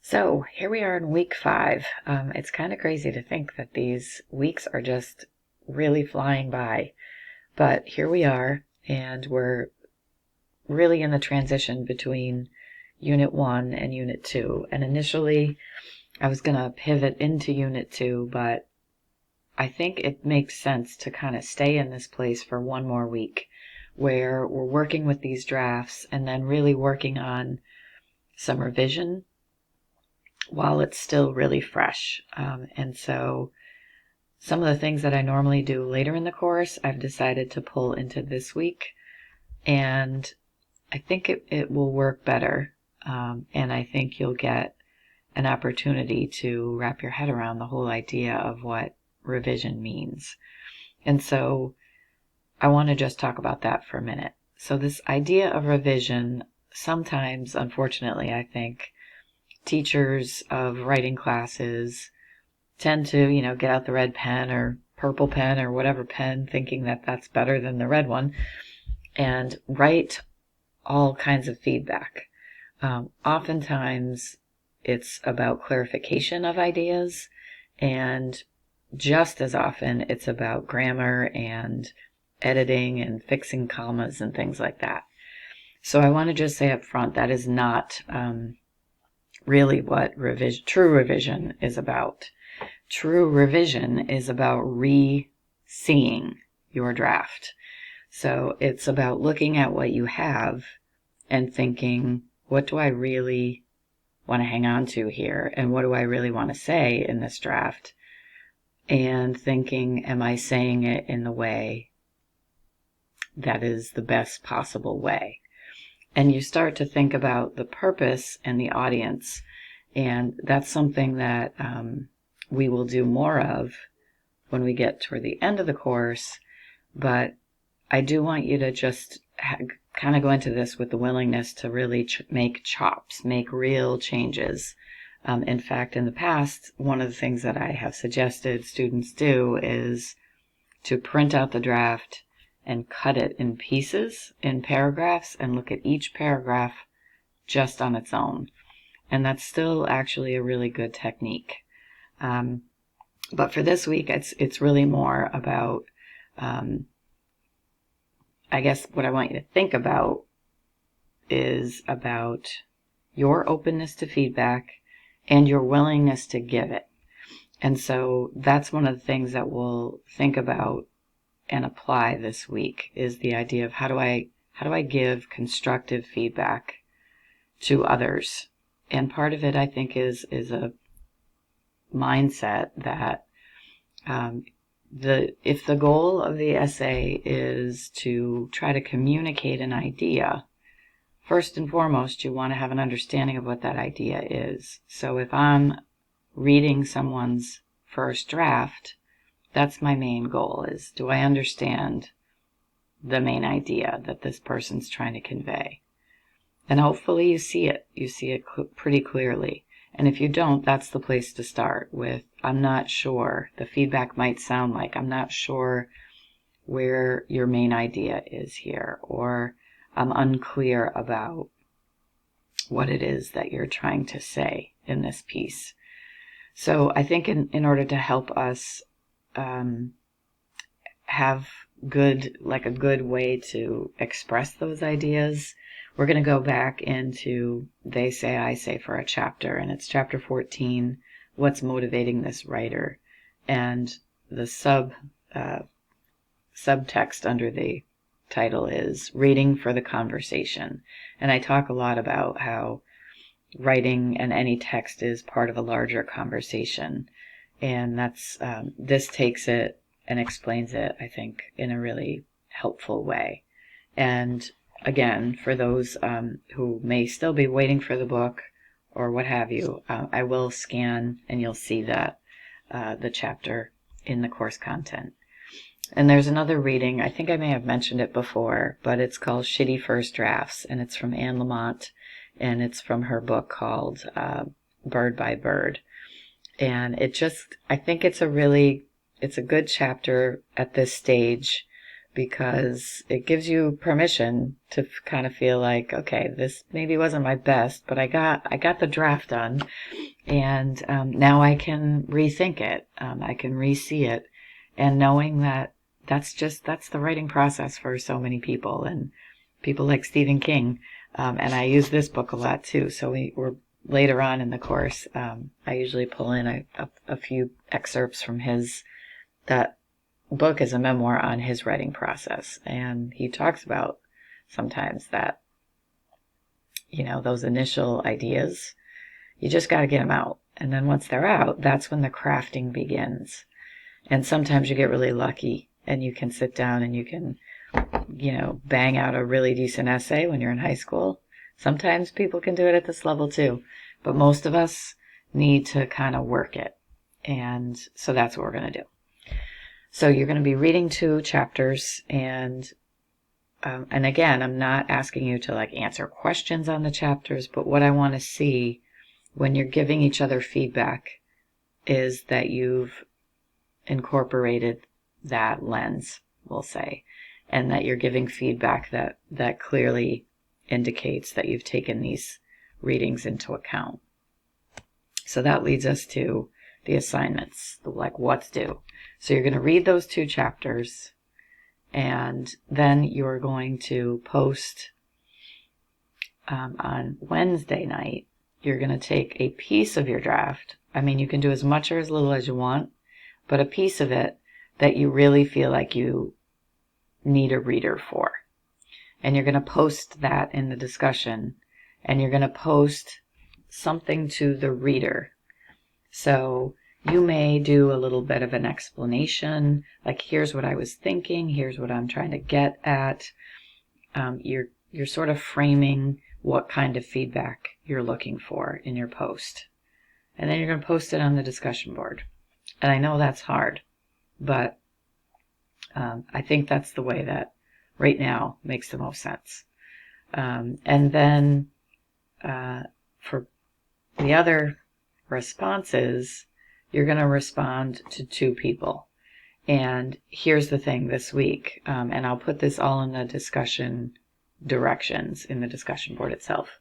So here we are in week 5. It's kind of crazy to think that these weeks are just really flying by. But here we are, and we're really in the transition between Unit 1 and Unit 2. And initially, I was going to pivot into Unit 2, but I think it makes sense to kind of stay in this place for one more week where we're working with these drafts and then really working on some revision while it's still really fresh. And so some of the things that I normally do later in the course, I've decided to pull into this week. And I think it will work better. And I think you'll get an opportunity to wrap your head around the whole idea of what revision means. And so I want to just talk about that for a minute. So this idea of revision, sometimes, unfortunately, I think, teachers of writing classes tend to, get out the red pen or purple pen or whatever pen, thinking that that's better than the red one, and write all kinds of feedback. Oftentimes, it's about clarification of ideas, and just as often, it's about grammar and editing and fixing commas and things like that. So I want to just say up front, that is not really what true revision is about. True revision is about re-seeing your draft. So it's about looking at what you have and thinking, what do I really want to hang on to here? And what do I really want to say in this draft? And thinking, am I saying it in the way that is the best possible way? And you start to think about the purpose and the audience. And that's something that we will do more of when we get toward the end of the course. But I do want you to just kind of go into this with the willingness to really make chops, make real changes. In fact, in the past, one of the things that I have suggested students do is to print out the draft and cut it in pieces, in paragraphs, and look at each paragraph just on its own. And that's still actually a really good technique. But for this week, it's really more about, I guess what I want you to think about is about your openness to feedback and your willingness to give it. And so that's one of the things that we'll think about and apply this week, is the idea of how do I give constructive feedback to others. And part of it, I think, is a mindset that if the goal of the essay is to try to communicate an idea, first and foremost, you want to have an understanding of what that idea is. So if I'm reading someone's first draft, that's my main goal, is do I understand the main idea that this person's trying to convey? And hopefully you see it. You see it pretty clearly. And if you don't, that's the place to start with, I'm not sure. The feedback might sound like, I'm not sure where your main idea is here, or I'm unclear about what it is that you're trying to say in this piece. So I think in order to help us have a good way to express those ideas, we're going to go back into They Say, I Say for a chapter, and it's chapter 14, What's Motivating This Writer? And the subtext under the title is Reading for the Conversation. And I talk a lot about how writing and any text is part of a larger conversation. And that's this takes it and explains it, I think, in a really helpful way. And again, for those who may still be waiting for the book or what have you, I will scan and you'll see that the chapter in the course content. And there's another reading, I think I may have mentioned it before, but it's called Shitty First Drafts, and it's from Anne Lamott, and it's from her book called Bird by Bird. And I think it's a good chapter at this stage, because it gives you permission to kind of feel like, okay, this maybe wasn't my best, but I got the draft done, and now I can rethink it. I can re-see it, and knowing that that's the writing process for so many people, and people like Stephen King. And I use this book a lot too. So we're later on in the course, I usually pull in a few excerpts from that book is a memoir on his writing process. And he talks about sometimes that, those initial ideas, you just got to get them out. And then once they're out, that's when the crafting begins. And sometimes you get really lucky and you can sit down and you can, bang out a really decent essay when you're in high school. Sometimes people can do it at this level too, but most of us need to kind of work it. And so that's what we're going to do. So you're going to be reading 2 chapters, and again, I'm not asking you to answer questions on the chapters, but what I want to see when you're giving each other feedback is that you've incorporated that lens, we'll say, and that you're giving feedback that clearly indicates that you've taken these readings into account. So that leads us to the assignments, what's due. So you're going to read those 2 chapters, and then you're going to post on Wednesday night. You're going to take a piece of your draft. I mean, you can do as much or as little as you want, but a piece of it that you really feel like you need a reader for. And you're going to post that in the discussion, and you're going to post something to the reader. So you may do a little bit of an explanation, like here's what I was thinking, here's what I'm trying to get at. You're sort of framing what kind of feedback you're looking for in your post. And then you're going to post it on the discussion board. And I know that's hard, but I think that's the way that right now makes the most sense. And then for the other responses, you're going to respond to 2 people. And here's the thing this week, and I'll put this all in the discussion directions in the discussion board itself,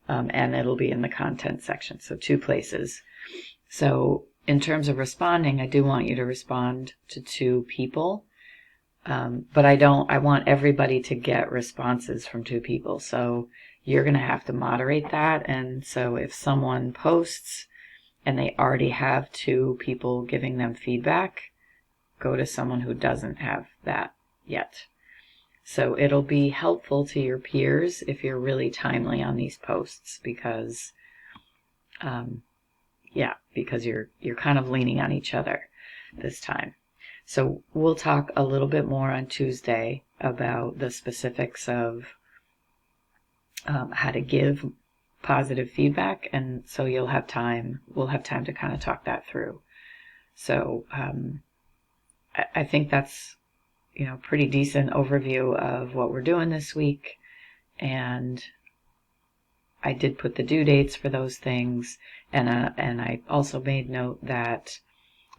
and it'll be in the content section, so 2 places. So in terms of responding, I do want you to respond to 2 people, but I want everybody to get responses from 2 people. So you're going to have to moderate that. And so if someone posts and they already have 2 people giving them feedback, go to someone who doesn't have that yet. So it'll be helpful to your peers if you're really timely on these posts, because you're kind of leaning on each other this time. So we'll talk a little bit more on Tuesday about the specifics of how to give positive feedback, and so we'll have time to kind of talk that through. So I think that's pretty decent overview of what we're doing this week, and I did put the due dates for those things, and I also made note that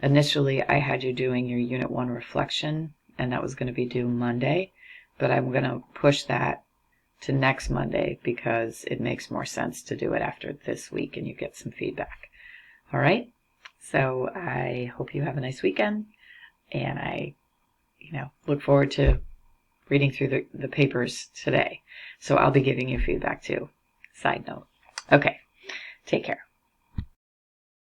initially I had you doing your Unit 1 reflection, and that was going to be due Monday, but I'm going to push that to next Monday because it makes more sense to do it after this week and you get some feedback. All right? So I hope you have a nice weekend, and I look forward to reading through the papers today. So I'll be giving you feedback too. Side note. Okay. Take care.